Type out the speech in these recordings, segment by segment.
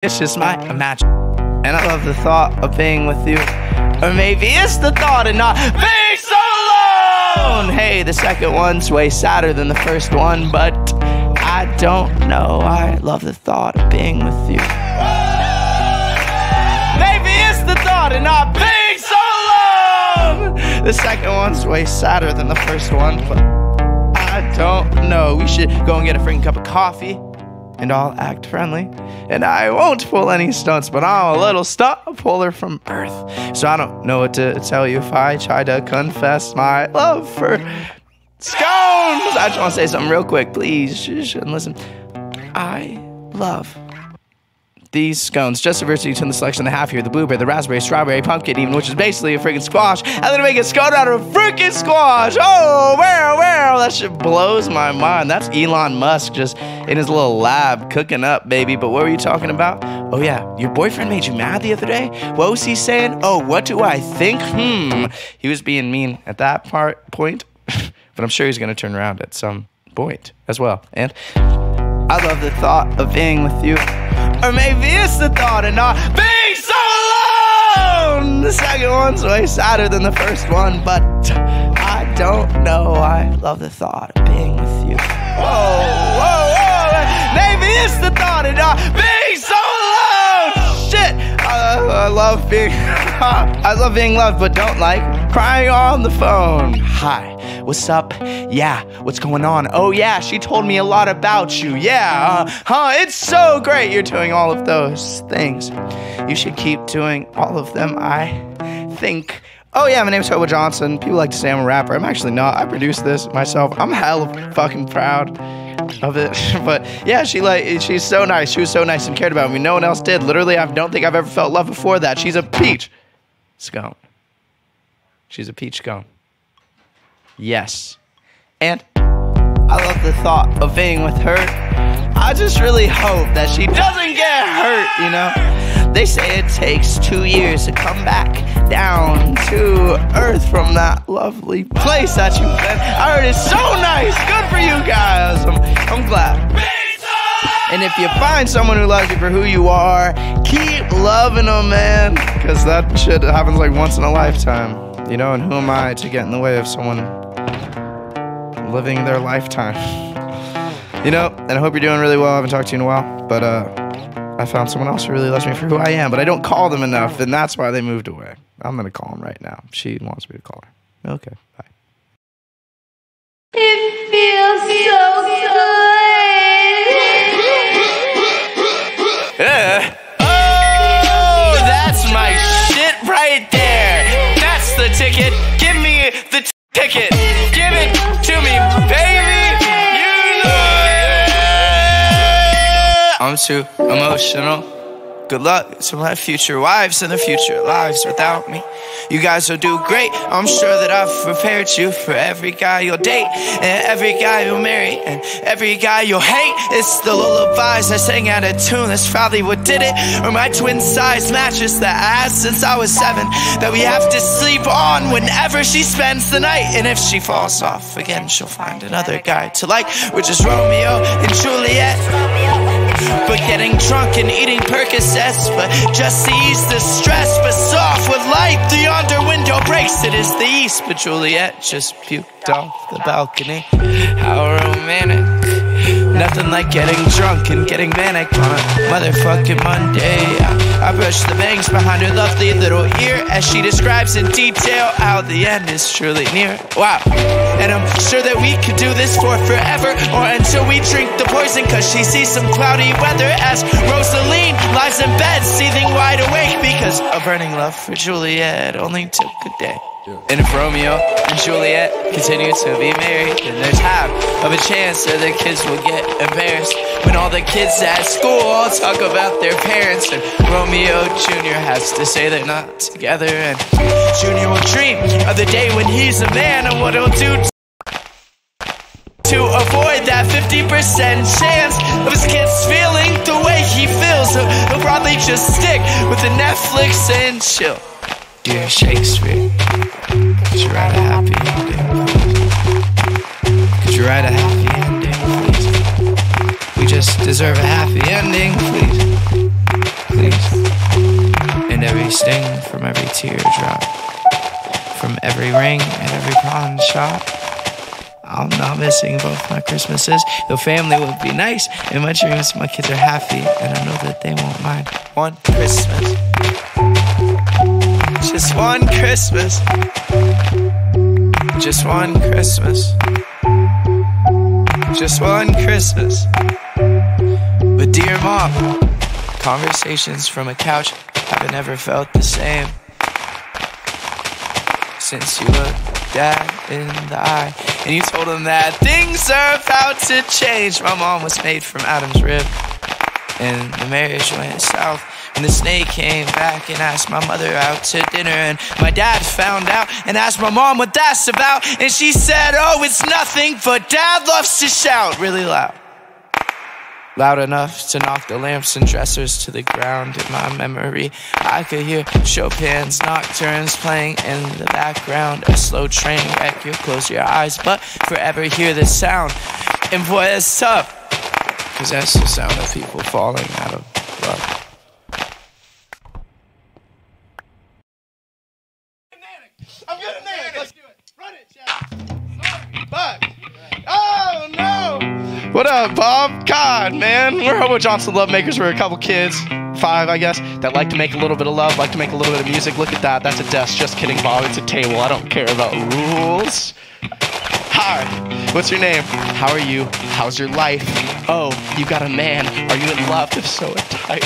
It's just my imagine. And I love the thought of being with you. Or maybe it's the thought of not being so alone. Hey, the second one's way sadder than the first one, but I don't know. I love the thought of being with you. Maybe it's the thought of not being so alone. The second one's way sadder than the first one, but I don't know. We should go and get a freaking cup of coffee, and I'll act friendly. And I won't pull any stunts, but I'm a little stunt puller from birth. So I don't know what to tell you if I try to confess my love for scones. I just want to say something real quick, please. You shouldn't listen. I love these scones. Just diversity to the selection I have here: the blueberry, the raspberry, strawberry, pumpkin, even, which is basically a freaking squash. And then make a scone out of a freaking squash. Oh, wow, that shit blows my mind. That's Elon Musk just in his little lab cooking up, baby. But what were you talking about? Oh yeah, your boyfriend made you mad the other day? What was he saying? Oh, what do I think? He was being mean at that point, but I'm sure he's gonna turn around at some point as well. And I love the thought of being with you. Or maybe it's the thought of not being so alone. The second one's way sadder than the first one, but I don't know. I love the thought of being with you. Whoa, whoa, whoa. Maybe it's the thought of not being so alone. Shit. I love being I love being loved, but don't like crying on the phone. Hi, what's up? Yeah, what's going on? Oh yeah, she told me a lot about you. Yeah, it's so great you're doing all of those things. You should keep doing all of them, I think. Oh yeah, my name's Hobo Johnson. People like to say I'm a rapper. I'm actually not. I produced this myself. I'm hella fucking proud of it. But yeah, she's so nice. She was so nice and cared about me. No one else did. Literally, I don't think I've ever felt love before that. She's a peach scone. She's a peach scone. Yes. And I love the thought of being with her. I just really hope that she doesn't get hurt, you know? They say it takes 2 years to come back down to earth from that lovely place that you've been. I heard it's so nice. Good for you guys. I'm glad. And if you find someone who loves you for who you are, keep loving them, man. Because that shit happens like once in a lifetime. You know, and who am I to get in the way of someone living their lifetime? You know, and I hope you're doing really well. I haven't talked to you in a while, but I found someone else who really loves me for who I am, but I don't call them enough, and that's why they moved away. I'm gonna call them right now. She wants me to call her. Okay, bye. It feels so good. Yeah. Oh, that's my shit right there. That's the ticket. Give me the ticket. Give it to me, baby. You know it. I'm too emotional. Good luck to my future wives and the future lives without me. You guys will do great. I'm sure that I've prepared you for every guy you'll date, and every guy you'll marry, and every guy you'll hate. It's the lullabies I sang out of tune. That's probably what did it. Or my twin size mattress that I had since I was 7, that we have to sleep on whenever she spends the night. And if she falls off again, she'll find another guy to like. We're just Romeo and Juliet, but getting drunk and eating Percocets, but just to ease the stress. But soft with light, the under window breaks. It is the east, but Juliet just puked off the balcony. How romantic. Nothing like getting drunk and getting manic on a motherfucking Monday. I brush the bangs behind her lovely little ear as she describes in detail how the end is truly near. Wow. And I'm sure that we could do this for forever, or until we drink the poison, cause she sees some cloudy weather as Rosaline lies in bed seething wide awake because a burning love for Juliet only took a day. And if Romeo and Juliet continue to be married, then there's half of a chance that their kids will get embarrassed when all the kids at school all talk about their parents, and Romeo Jr. has to say they're not together, and Junior will dream of the day when he's a man and what he'll do to avoid that 50% chance of his kids feeling the way he feels. So he'll probably just stick with the Netflix and chill. Dear Shakespeare, could you write a happy ending, please? Could you write a happy ending, please? We just deserve a happy ending, please. every sting, from every teardrop, from every ring at every pawn shop. I'm not missing both my Christmases. Though family would be nice, in my dreams my kids are happy, and I know that they won't mind. One Christmas, just one Christmas, just one Christmas, just one Christmas. But dear mom, conversations from a couch haven't ever felt the same since you looked dad in the eye and you told him that things are about to change. My mom was made from Adam's rib, and the marriage went south. And the snake came back and asked my mother out to dinner, and my dad found out and asked my mom what that's about, and she said, oh, it's nothing, but dad loves to shout really loud. Loud enough to knock the lamps and dressers to the ground. In my memory, I could hear Chopin's nocturnes playing in the background. A slow train wreck, you close your eyes, but forever hear the sound. And boy, it's tough, cause that's the sound of people falling out of love. I'm good at manic. Let's do it. Run it, Chad. Fuck. Oh, no. What up, Bob? God, man. We're Hobo Johnson love makers. We're a couple kids, 5, I guess, that like to make a little bit of love, like to make a little bit of music. Look at that. That's a desk. Just kidding, Bob. It's a table. I don't care about rules. Hi. What's your name? How are you? How's your life? Oh, you got a man. Are you in love? If so, what type?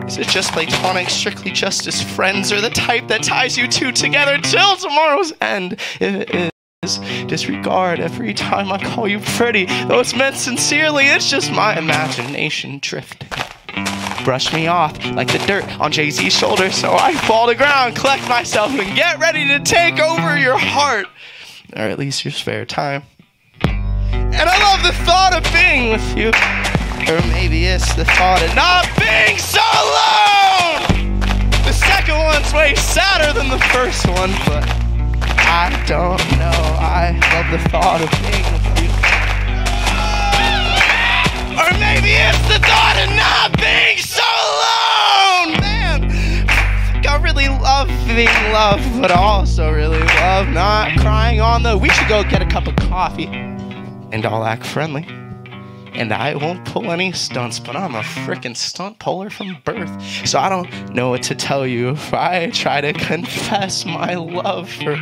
Is it just platonic, strictly just as friends, or the type that ties you two together till tomorrow's end? If it is, disregard every time I call you pretty. Though it's meant sincerely, it's just my imagination drifting. Brush me off like the dirt on Jay-Z's shoulder, so I fall to ground, collect myself, and get ready to take over your heart. Or at least your spare time. And I love the thought of being with you. Or maybe it's the thought of not being so alone. The second one's way sadder than the first one, but I don't know. I love the thought of being with you. Or maybe it's the thought of not being so alone. Man, I really love being loved, but I also really love not crying on the. We should go get a cup of coffee, and I'll act friendly. And I won't pull any stunts, but I'm a frickin' stunt puller from birth. So I don't know what to tell you if I try to confess my love for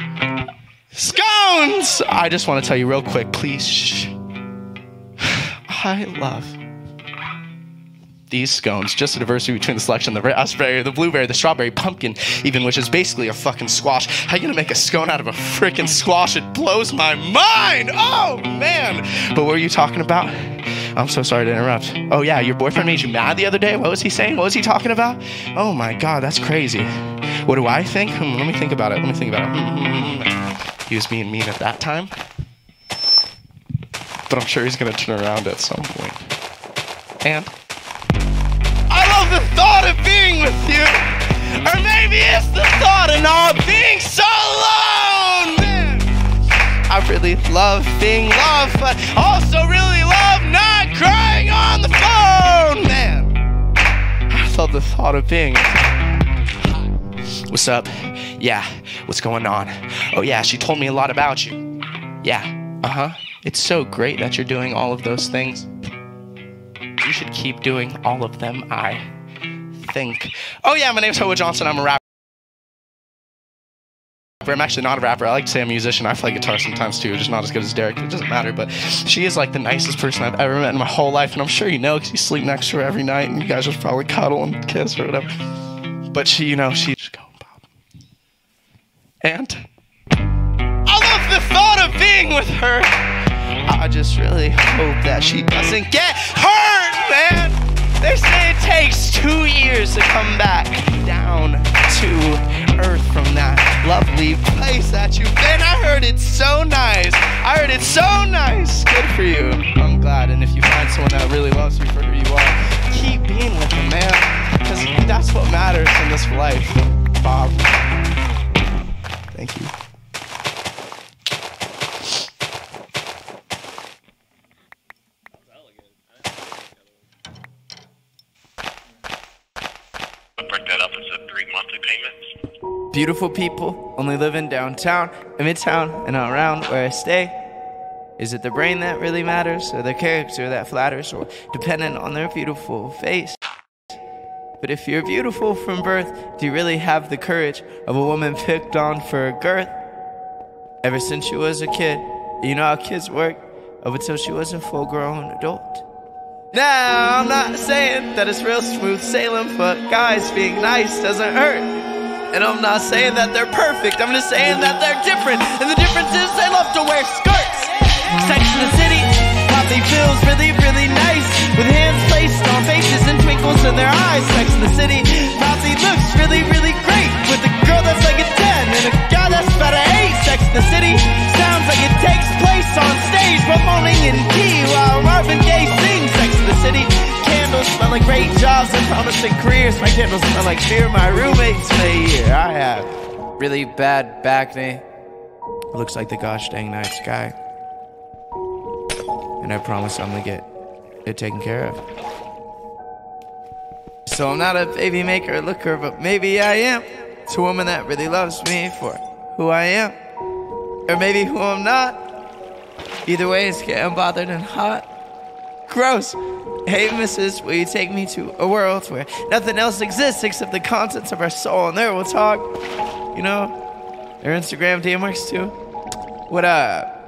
scones. I just want to tell you real quick, please. Shh. I love these scones. Just a diversity between the selection, the raspberry, the blueberry, the strawberry, pumpkin, even, which is basically a fucking squash. How you gonna make a scone out of a frickin' squash? It blows my mind. Oh, man. But what were you talking about? I'm so sorry to interrupt. Oh, yeah, your boyfriend made you mad the other day? What was he saying? What was he talking about? Oh, my God, that's crazy. What do I think? Let me think about it. He was being mean at that time. But I'm sure he's going to turn around at some point. And I love the thought of being with you. Or maybe it's the thought of not being so alone. Man, I really love being loved, but also really love not crying on the phone. Man, I love the thought of being. What's up? Yeah, what's going on? Oh yeah, she told me a lot about you. Yeah, It's so great that you're doing all of those things. You should keep doing all of them, I think. Oh yeah, my name's Hobo Johnson. I'm a rapper. I'm actually not a rapper. I like to say I'm a musician. I play guitar sometimes too, just not as good as Derek. It doesn't matter, but she is like the nicest person I've ever met in my whole life, and I'm sure you know because you sleep next to her every night, and you guys just probably cuddle and kiss or whatever. But she, she's going Bob. And I love the thought of being with her. I just really hope that she doesn't get hurt, man. They say it takes 2 years to come back down to earth from that lovely place that you've been. I heard it's so nice. Good for you. I'm glad. And if you find someone that really loves you for who you are, keep being with them, man. Because that's what matters in this life, Bob. Thank you. I'll break that up into 3 monthly payments. Beautiful people only live in downtown, in midtown, and around where I stay. Is it the brain that really matters, or the character that flatters, or dependent on their beautiful face? But if you're beautiful from birth, do you really have the courage of a woman picked on for a girth? Ever since she was a kid, you know how kids work, up until she was a full-grown adult. Now, I'm not saying that it's real smooth sailing, but guys, being nice doesn't hurt. And I'm not saying that they're perfect, I'm just saying that they're different. And the difference is they love to wear skirts. Sex in the City, Poppy feels really, really nice, with hands placed on faces and twinkles in their eyes. Sex in the City, Poppy looks really, really great, with a girl that's like a 10 and a guy that's about an 8. Sex in the City sounds like it takes place on stage, performing in key while Marvin Gaye sings. Sex in the City, candles smell like great jobs and promising careers. My candles smell like beer my roommates made here. I have really bad back knee. It looks like the gosh dang night sky. And I promise I'm gonna get it taken care of. So I'm not a baby maker or looker, but maybe I am. It's a woman that really loves me for who I am. Or maybe who I'm not. Either way, it's getting bothered and hot. Gross. Hey, missus, will you take me to a world where nothing else exists except the contents of our soul? And there we'll talk. You know, their Instagram DM works too. What up?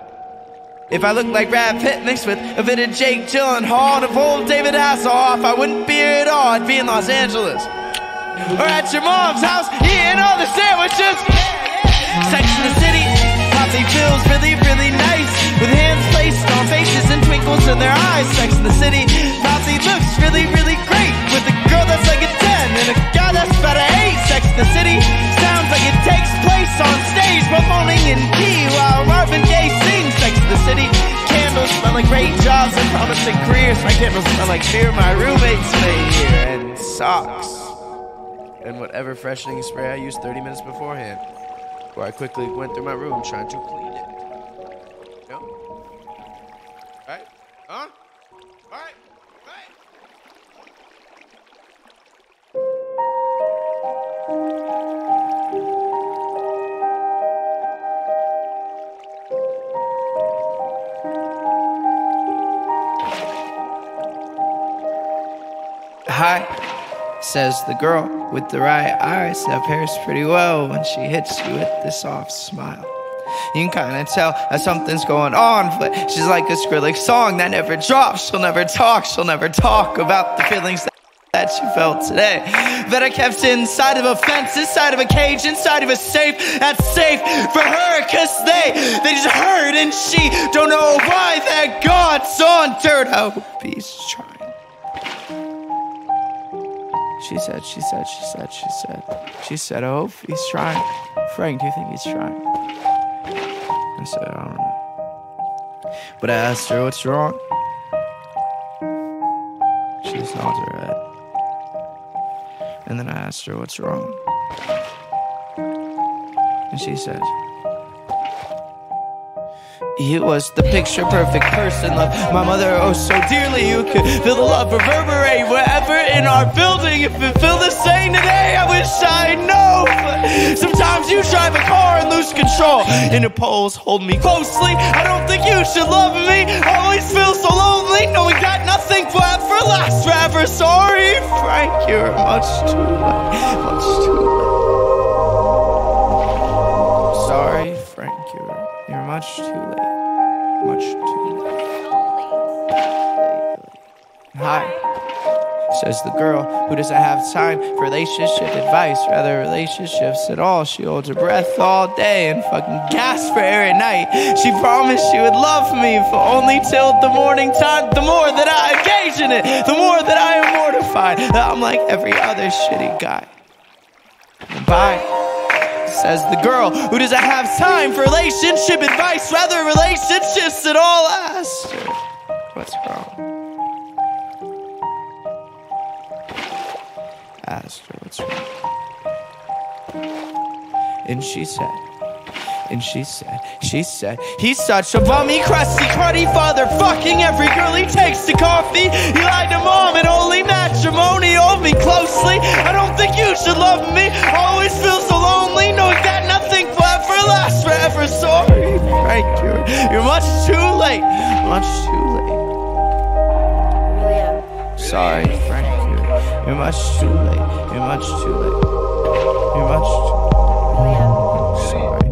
If I look like Brad Pitt mixed with a bit of Jake Gyllenhaal and a full David Hasselhoff, I wouldn't be here at all. I'd be in Los Angeles. Or at your mom's house, eating all the sandwiches. Sex in the City, Poppy feels really, really nice, with hands placed on faces and twinkles in their eyes. Sex in the City, Poppy looks really, really great, with a girl that's like a 10 and a guy that's about an 8. Sex in the City sounds like it takes place on stage, performing in key while Marvin Gaye sings. Sex in the City, candles smell like great jobs and promising careers. My candles smell like beer my roommates made here, and socks. And whatever freshening spray I used 30 minutes beforehand, where I quickly went through my room trying to clean it. Yep. Right? Huh? Alright. Right. Hi, says the girl with the right eyes that pairs pretty well when she hits you with this soft smile. You can kinda tell that something's going on, but she's like a Skrillex song that never drops. She'll never talk about the feelings that you felt today, that I kept inside of a fence, inside of a cage, inside of a safe. That's safe for her, cause they just hurt, and she don't know why that God's on dirt. I hope he's trying. She said, I hope he's trying. Frank, do you think he's trying? I said, I don't know. But I asked her, what's wrong? She just nods her head. And then I asked her, what's wrong? And she said, he was the picture perfect person, loved my mother oh so dearly. You could feel the love reverberate wherever in our building. If it felt the same today, I wish I know. But sometimes you drive a car and lose control, and the poles hold me closely. I don't think you should love me. I always feel so lonely, knowing that nothing will ever last forever. Sorry, Frank, you're much too late, much too late. Sorry, Frank, you're much too late. Much too late. Hi, says the girl who doesn't have time for relationship advice, rather relationships at all. She holds her breath all day and fucking gasps for air at night. She promised she would love me for only till the morning time. The more that I engage in it, the more that I am mortified that I'm like every other shitty guy. And bye, says the girl who doesn't have time for relationship advice, rather relationships at all. I asked her, what's wrong? I asked her, what's wrong? And she said, he's such a bummy, crusty, cruddy father, fucking every girl he takes to coffee. He lied to mom and only matrimony. Hold me closely. I don't think you much too late. You're much too late. You're much too sorry.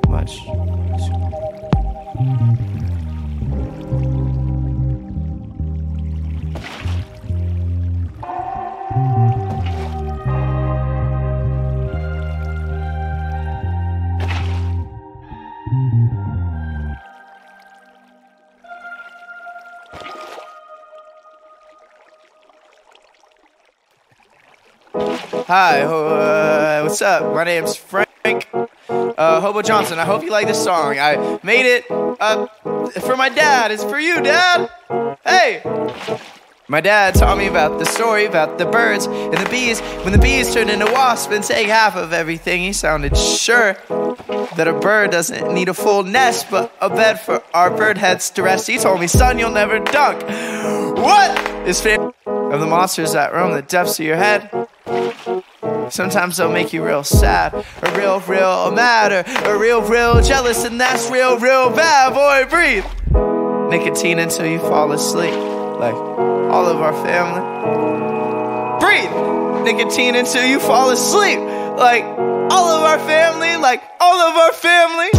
Much too Hi, what's up? My name's Frank Hobo Johnson. I hope you like this song. I made it for my dad. It's for you, Dad. Hey! My dad taught me about the story about the birds and the bees. When the bees turned into wasps and take half of everything, he sounded sure that a bird doesn't need a full nest, but a bed for our bird heads to rest. He told me, son, you'll never dunk. What is fear of the monsters that roam the depths of your head? Sometimes they'll make you real sad, or real mad, or real jealous, and that's real bad. Boy, breathe nicotine until you fall asleep, like all of our family. Breathe nicotine until you fall asleep, like all of our family, like all of our family.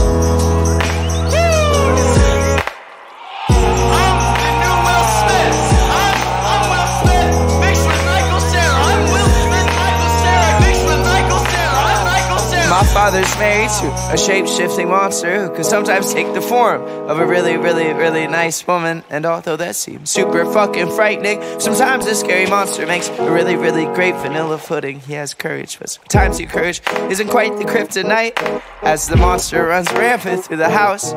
My father's married to a shape-shifting monster who can sometimes take the form of a really nice woman. And although that seems super fucking frightening, sometimes this scary monster makes a really great vanilla pudding. He has courage, but sometimes your courage isn't quite the kryptonite as the monster runs rampant through the house.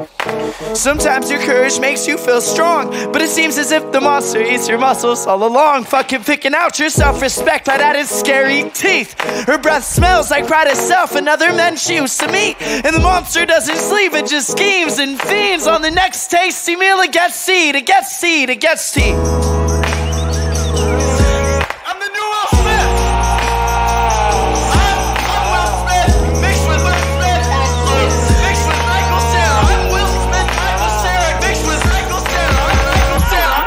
Sometimes your courage makes you feel strong, but it seems as if the monster eats your muscles all along, fucking picking out your self-respect right at his scary teeth. Her breath smells like pride itself and other men she used to meet, and the monster doesn't sleep, it just schemes and fiends on the next tasty meal. It gets seed, it gets seed, it gets tea. I'm the new Will Smith. I'm Will Smith mixed with Will Smith, mixed with Michael Cera. I'm Will Smith, Michael Cera, mixed with Michael Cera. I'm Michael Cera.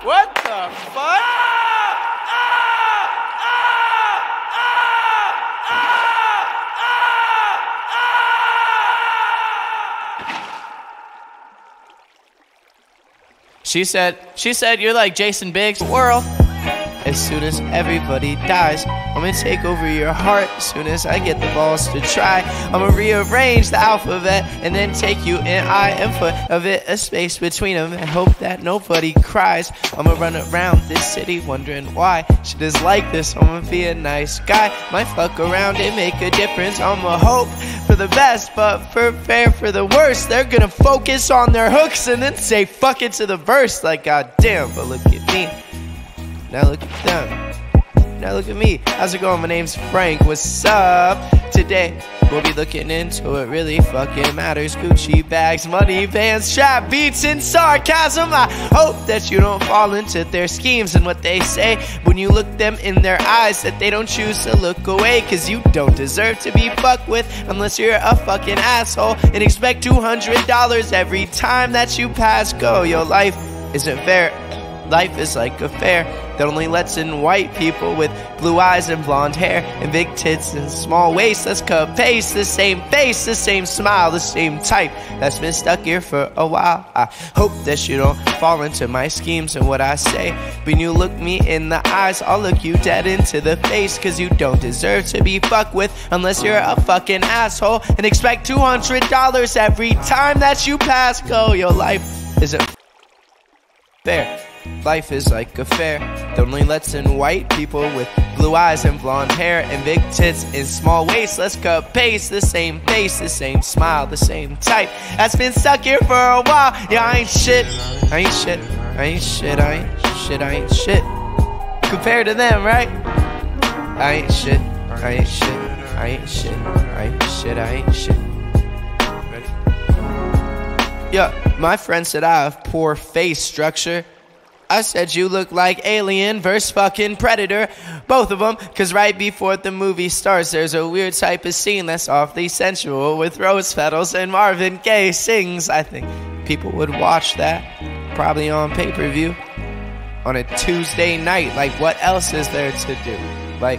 What the fuck? She said, you're like Jason Biggs' world. As soon as everybody dies, I'm gonna take over your heart. As soon as I get the balls to try, I'm gonna rearrange the alphabet and then take you in eye and foot of it, a space between them, and hope that nobody cries. I'm gonna run around this city wondering why shit is like this. I'm gonna be a nice guy, might fuck around and make a difference. I'm gonna hope for the best, but prepare for the worst. They're gonna focus on their hooks and then say fuck it to the verse. Like goddamn, but look at me. Now look at them. Now look at me. How's it going? My name's Frank. What's up? Today we'll be looking into what really fucking matters. Gucci bags, money bands, trap beats, and sarcasm. I hope that you don't fall into their schemes and what they say when you look them in their eyes, that they don't choose to look away, cause you don't deserve to be fucked with unless you're a fucking asshole and expect $200 every time that you pass go. Your life isn't fair. Life is like a fair that only lets in white people with blue eyes and blonde hair and big tits and small waists. Let's cut paste, the same face, the same smile, the same type that's been stuck here for a while. I hope that you don't fall into my schemes and what I say. When you look me in the eyes, I'll look you dead into the face, cause you don't deserve to be fucked with unless you're a fucking asshole and expect $200 every time that you pass go. Your life isn't fair. Life is like a fair that only lets in white people with blue eyes and blonde hair and big tits and small waists. Let's cut paste, the same face, the same smile, the same type that's been stuck here for a while. Yeah, I ain't shit, I ain't shit, I ain't shit, I ain't shit, I ain't shit compared to them, right? I ain't shit, I ain't shit, I ain't shit, I ain't shit, I ain't shit. Ready? Yeah, my friend said I have poor face structure. I said you look like Alien vs. fucking Predator, both of them, cause right before the movie starts there's a weird type of scene that's awfully sensual with rose petals and Marvin Gaye sings, I think people would watch that probably on pay-per-view on a Tuesday night. Like, what else is there to do?